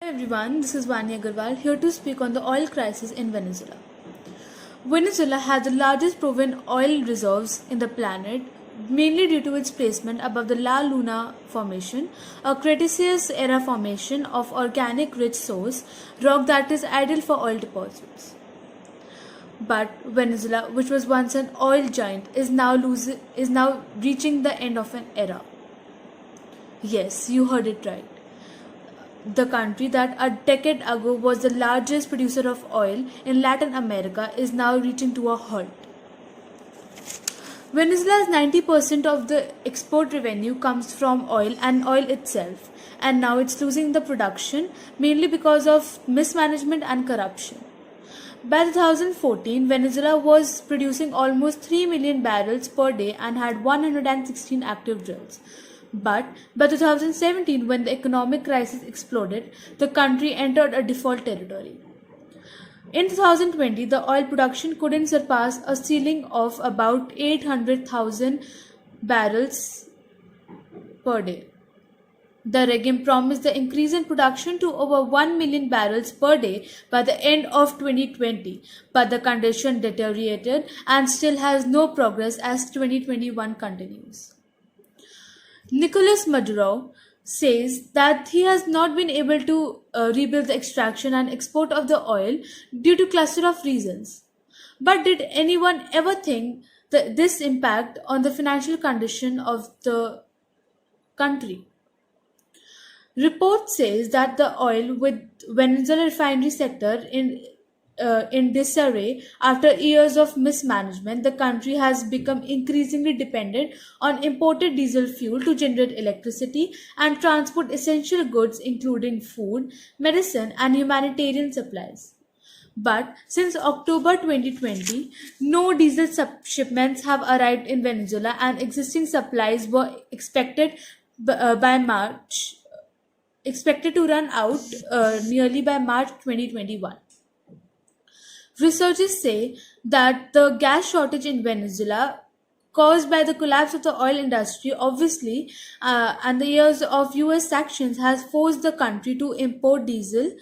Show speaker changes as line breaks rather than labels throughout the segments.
Everyone, this is Vani Agarwal here to speak on the oil crisis in Venezuela. Venezuela has the largest proven oil reserves in the planet, mainly due to its placement above the La Luna Formation, a Cretaceous era formation of organic rich source rock that is ideal for oil deposits. But Venezuela, which was once an oil giant, is now reaching the end of an era. Yes, you heard it right. The country that a decade ago was the largest producer of oil in Latin America is now reaching to a halt. Venezuela's 90% of the export revenue comes from oil and oil itself, and now it's losing the production mainly because of mismanagement and corruption. By 2014, Venezuela was producing almost 3 million barrels per day and had 116 active drills. But by 2017, when the economic crisis exploded, the country entered a default territory. In 2020, the oil production couldn't surpass a ceiling of about 800,000 barrels per day. The regime promised the increase in production to over 1 million barrels per day by the end of 2020, but the condition deteriorated and still has no progress as 2021 continues. Nicolas Maduro says that he has not been able to rebuild the extraction and export of the oil due to cluster of reasons. But did anyone ever think that this impact on the financial condition of the country? Report says that the oil with Venezuela refinery sector in disarray after years of mismanagement, the country has become increasingly dependent on imported diesel fuel to generate electricity and transport essential goods including food, medicine and humanitarian supplies. But since October 2020, no diesel shipments have arrived in Venezuela and existing supplies were expected to run out nearly by March 2021. Researchers say that the gas shortage in Venezuela, caused by the collapse of the oil industry, obviously, and the years of US sanctions, has forced the country to import diesel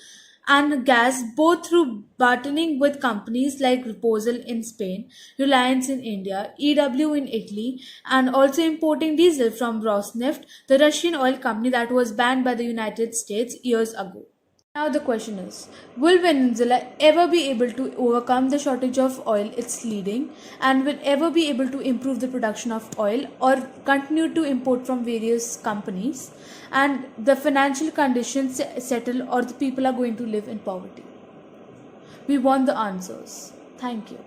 and gas both through bartering with companies like Repsol in Spain, Reliance in India, EW in Italy, and also importing diesel from Rosneft, the Russian oil company that was banned by the United States years ago. Now the question is, will Venezuela ever be able to overcome the shortage of oil it's leading, and will ever be able to improve the production of oil or continue to import from various companies, and the financial conditions settle, or the people are going to live in poverty? We want the answers. Thank you.